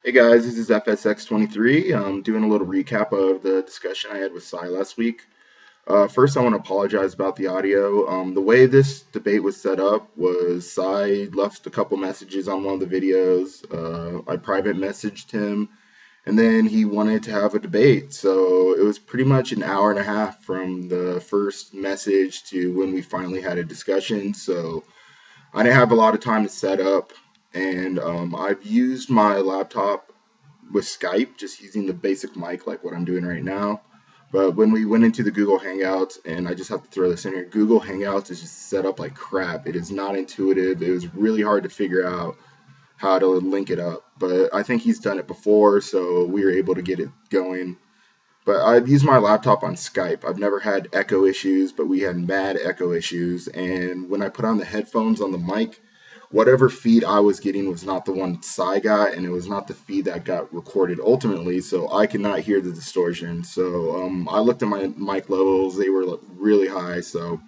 Hey guys, this is fsx23. I'm doing a little recap of the discussion I had with Sye last week. First, I want to apologize about the audio. The way this debate was set up was Sye left a couple messages on one of the videos. I private messaged him, and then he wanted to have a debate. So it was pretty much an hour and a half from the first message to when we finally had a discussion. So I didn't have a lot of time to set up, and I've used my laptop with Skype, just using the basic mic like what I'm doing right now. But when we went into the Google Hangouts, and I just have to throw this in here, Google Hangouts is just set up like crap. It is not intuitive. It was really hard to figure out how to link it up. But I think he's done it before, so we were able to get it going. But I've used my laptop on Skype. I've never had echo issues, but we had bad echo issues. And when I put on the headphones on the mic, whatever feed I was getting was not the one Sye got, and it was not the feed that got recorded ultimately, so I could not hear the distortion. So I looked at my mic levels, they were really high. So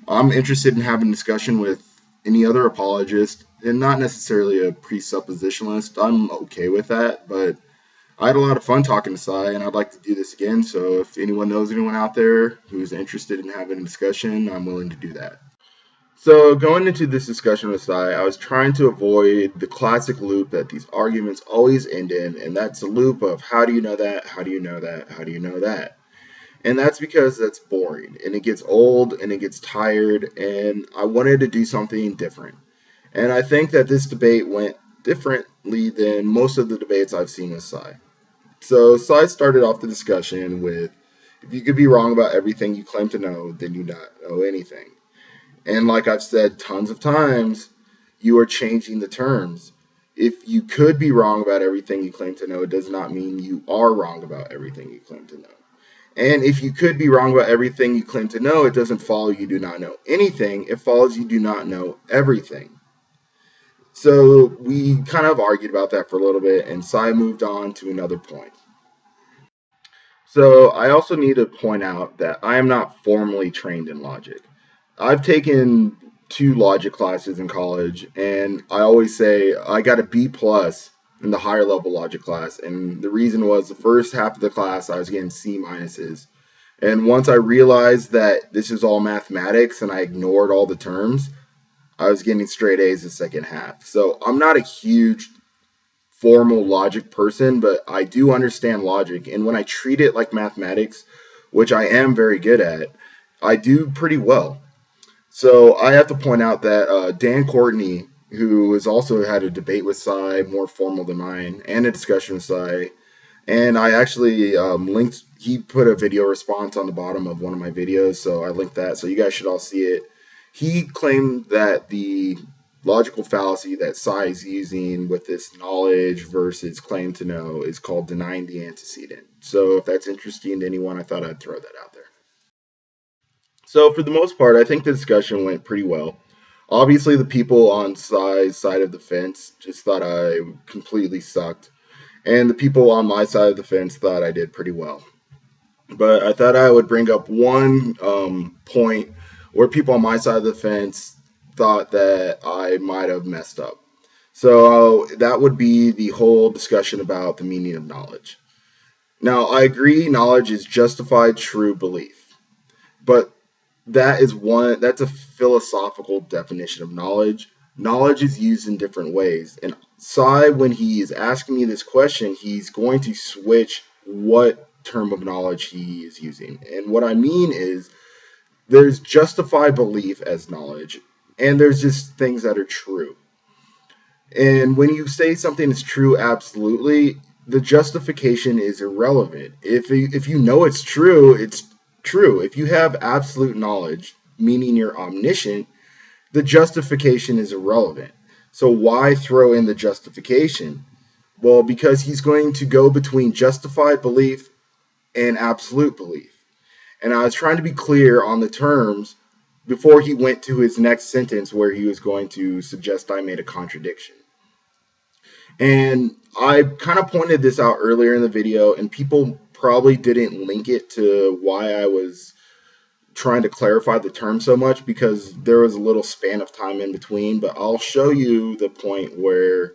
I'm interested in having a discussion with any other apologist, and not necessarily a presuppositionalist. I'm okay with that, but I had a lot of fun talking to Sye, and I'd like to do this again. So if anyone knows anyone out there who's interested in having a discussion, I'm willing to do that. So going into this discussion with Sye, I was trying to avoid the classic loop that these arguments always end in, and that's a loop of how do you know that, how do you know that, how do you know that? And that's because that's boring, and it gets old, and it gets tired, and I wanted to do something different. And I think that this debate went differently than most of the debates I've seen with Sye. So Sye started off the discussion with, if you could be wrong about everything you claim to know, then you not know anything. And like I've said tons of times, you are changing the terms. If you could be wrong about everything you claim to know, it does not mean you are wrong about everything you claim to know. And if you could be wrong about everything you claim to know, it doesn't follow you do not know anything. It follows you do not know everything. So we kind of argued about that for a little bit, and Sye moved on to another point. So I also need to point out that I am not formally trained in logic. I've taken two logic classes in college, and I always say I got a B plus in the higher level logic class, and the reason was the first half of the class I was getting C minuses, and once I realized that this is all mathematics and I ignored all the terms, I was getting straight A's the second half. So I'm not a huge formal logic person, but I do understand logic, and when I treat it like mathematics, which I am very good at, I do pretty well. So I have to point out that Dan Courtney, who has also had a debate with Sye, more formal than mine, and a discussion with Sye, and I actually linked, he put a video response on the bottom of one of my videos, so I linked that, so you guys should all see it. He claimed that the logical fallacy that Sye is using with this knowledge versus claim to know is called denying the antecedent. So if that's interesting to anyone, I thought I'd throw that out there. So for the most part, I think the discussion went pretty well. Obviously, the people on Sye's side of the fence just thought I completely sucked, and the people on my side of the fence thought I did pretty well. But I thought I would bring up one point where people on my side of the fence thought that I might have messed up. So that would be the whole discussion about the meaning of knowledge. Now, I agree knowledge is justified true belief, but that's a philosophical definition of knowledge. Knowledge is used in different ways. And Sye, when he is asking me this question, he's going to switch what term of knowledge he is using. And what I mean is there's justified belief as knowledge, and there's just things that are true. And when you say something is true absolutely, the justification is irrelevant. If you know it's true, it's true. If you have absolute knowledge, meaning you're omniscient, the justification is irrelevant. So why throw in the justification? Well, because he's going to go between justified belief and absolute belief. And I was trying to be clear on the terms before he went to his next sentence where he was going to suggest I made a contradiction. And I kind of pointed this out earlier in the video, and people probably didn't link it to why I was trying to clarify the term so much, because there was a little span of time in between. But I'll show you the point where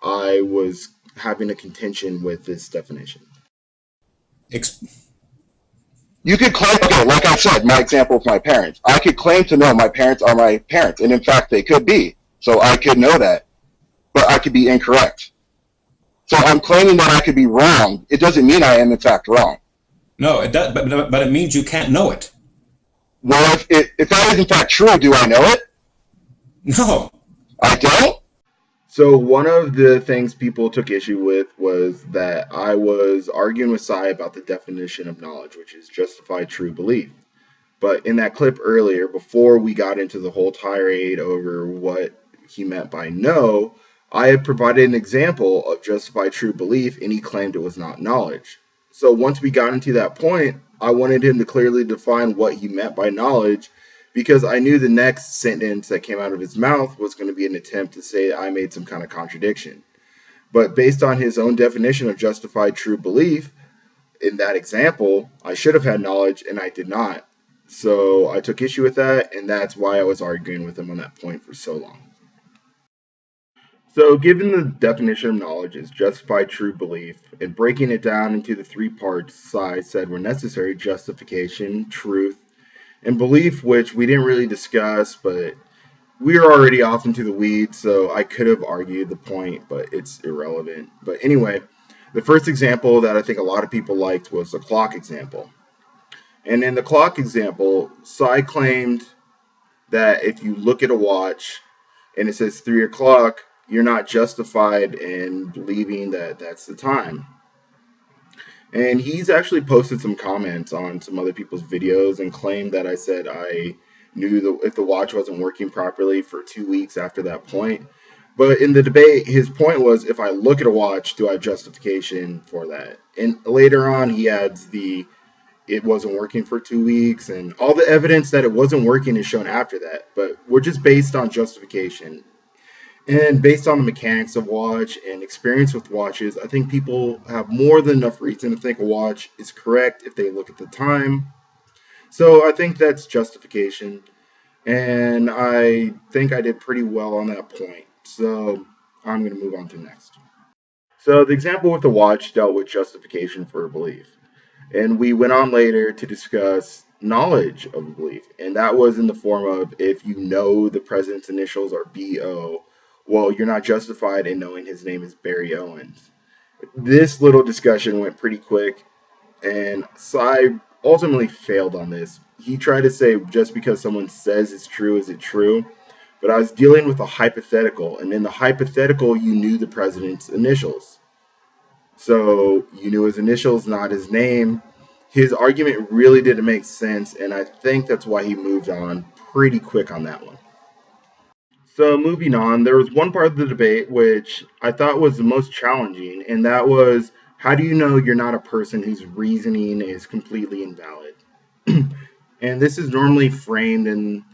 I was having a contention with this definition. You could claim, okay, like I said, my example of my parents. I could claim to know my parents are my parents, and in fact, they could be. So I could know that, but I could be incorrect. So I'm claiming that I could be wrong. It doesn't mean I am in fact wrong. No, it does, but it means you can't know it. Well, if that is in fact true, do I know it? No. I don't? So one of the things people took issue with was that I was arguing with Sye about the definition of knowledge, which is justified true belief. But in that clip earlier, before we got into the whole tirade over what he meant by know, I had provided an example of justified true belief, and he claimed it was not knowledge. So once we got into that point, I wanted him to clearly define what he meant by knowledge, because I knew the next sentence that came out of his mouth was going to be an attempt to say I made some kind of contradiction. But based on his own definition of justified true belief, in that example, I should have had knowledge, and I did not. So I took issue with that, and that's why I was arguing with him on that point for so long. So given the definition of knowledge is justified true belief, and breaking it down into the three parts Sye said were necessary: justification, truth, and belief, which we didn't really discuss, but we are already off into the weeds, so I could have argued the point, but it's irrelevant. But anyway, the first example that I think a lot of people liked was the clock example. And in the clock example, Sye claimed that if you look at a watch and it says 3 o'clock, you're not justified in believing that that's the time. And he's actually posted some comments on some other people's videos and claimed that I said I knew if the watch wasn't working properly for 2 weeks after that point. But in the debate, his point was, if I look at a watch, do I have justification for that? And later on, he adds it wasn't working for 2 weeks, and all the evidence that it wasn't working is shown after that. But we're just based on justification. And based on the mechanics of watch and experience with watches, I think people have more than enough reason to think a watch is correct if they look at the time. So I think that's justification. And I think I did pretty well on that point. So I'm going to move on to next. So the example with the watch dealt with justification for a belief. And we went on later to discuss knowledge of a belief. And that was in the form of, if you know the president's initials are B.O., well, you're not justified in knowing his name is Barry Owens. This little discussion went pretty quick, and Sye ultimately failed on this. He tried to say just because someone says it's true, is it true? But I was dealing with a hypothetical, and in the hypothetical, you knew the president's initials. So you knew his initials, not his name. His argument really didn't make sense, and I think that's why he moved on pretty quick on that one. So moving on, there was one part of the debate which I thought was the most challenging, and that was, how do you know you're not a person whose reasoning is completely invalid? And this is normally framed in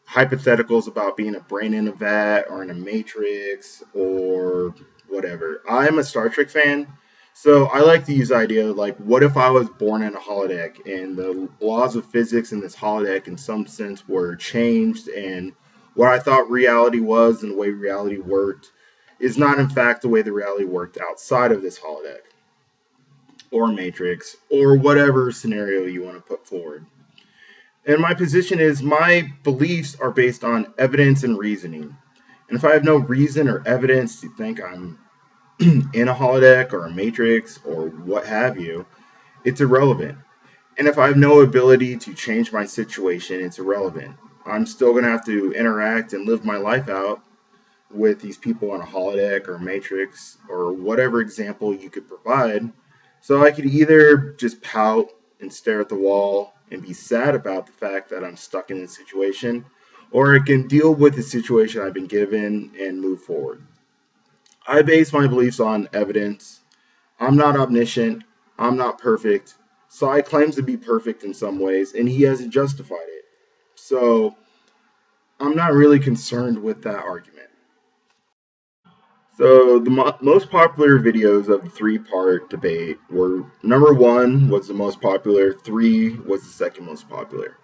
hypotheticals about being a brain in a vat or in a matrix or whatever. I'm a Star Trek fan, so I like to use the idea of, like, what if I was born in a holodeck and the laws of physics in this holodeck in some sense were changed, and what I thought reality was and the way reality worked is not in fact the way the reality worked outside of this holodeck or matrix or whatever scenario you want to put forward. And my position is, my beliefs are based on evidence and reasoning. And if I have no reason or evidence to think I'm in a holodeck or a matrix or what have you, it's irrelevant. And if I have no ability to change my situation, it's irrelevant. I'm still going to have to interact and live my life out with these people in a holodeck or a matrix or whatever example you could provide. So I could either just pout and stare at the wall and be sad about the fact that I'm stuck in this situation, or I can deal with the situation I've been given and move forward. I base my beliefs on evidence. I'm not omniscient. I'm not perfect. Sye claims to be perfect in some ways, and he hasn't justified it. So I'm not really concerned with that argument. So the most popular videos of the three-part debate were, number 1 was the most popular, 3 was the second most popular.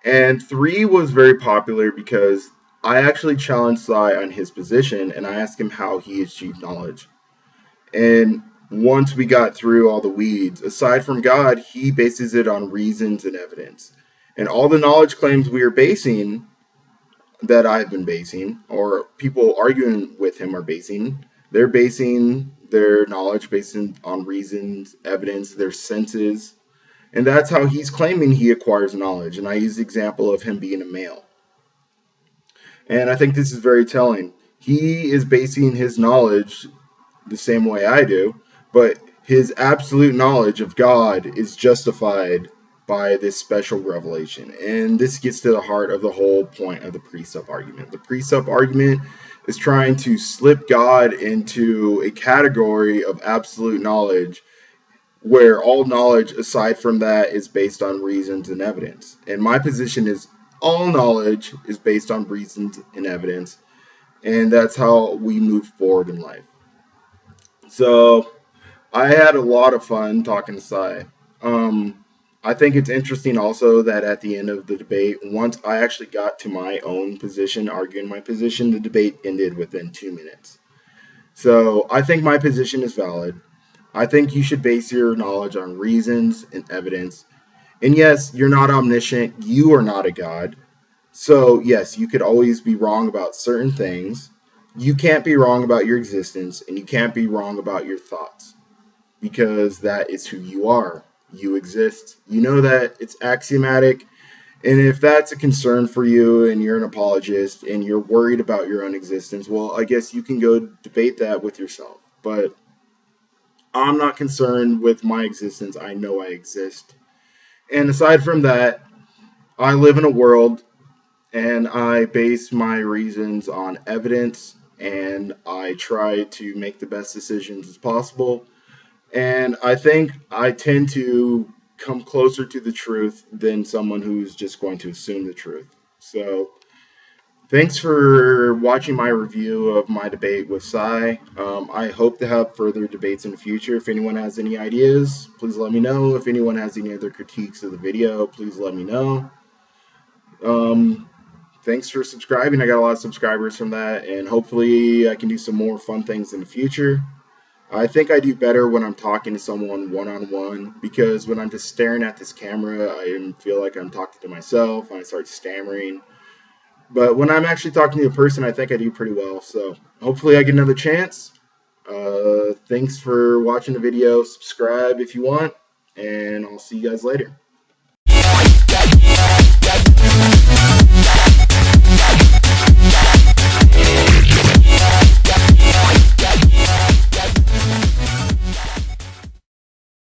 And 3 was very popular because I actually challenged Sye on his position, and I asked him how he achieved knowledge. And once we got through all the weeds, aside from God, he bases it on reasons and evidence. And all the knowledge claims we are basing, that I've been basing, or people arguing with him are basing, they're basing their knowledge based on reasons, evidence, their senses. And that's how he's claiming he acquires knowledge. And I use the example of him being a male. And I think this is very telling. He is basing his knowledge the same way I do, but his absolute knowledge of God is justified by this special revelation. And this gets to the heart of the whole point of the precept argument. The precept argument is trying to slip God into a category of absolute knowledge where all knowledge aside from that is based on reasons and evidence. And my position is all knowledge is based on reasons and evidence, and that's how we move forward in life. So I had a lot of fun talking to Sye. I think it's interesting also that at the end of the debate, once I actually got to my own position, arguing my position, the debate ended within 2 minutes. So I think my position is valid. I think you should base your knowledge on reasons and evidence. And yes, you're not omniscient. You are not a god. So yes, you could always be wrong about certain things. You can't be wrong about your existence, and you can't be wrong about your thoughts, because that is who you are. You exist. You know that it's axiomatic. And if that's a concern for you and you're an apologist and you're worried about your own existence, well, I guess you can go debate that with yourself. But I'm not concerned with my existence. I know I exist. And aside from that, I live in a world and I base my reasons on evidence, and I try to make the best decisions as possible. And I think I tend to come closer to the truth than someone who's just going to assume the truth. So thanks for watching my review of my debate with Sye. I hope to have further debates in the future. If anyone has any ideas, please let me know. If anyone has any other critiques of the video, please let me know. Thanks for subscribing. I got a lot of subscribers from that, and hopefully I can do some more fun things in the future. I think I do better when I'm talking to someone one-on-one, because when I'm just staring at this camera, I feel like I'm talking to myself, and I start stammering. But when I'm actually talking to a person, I think I do pretty well. So hopefully I get another chance. Thanks for watching the video. Subscribe if you want, and I'll see you guys later.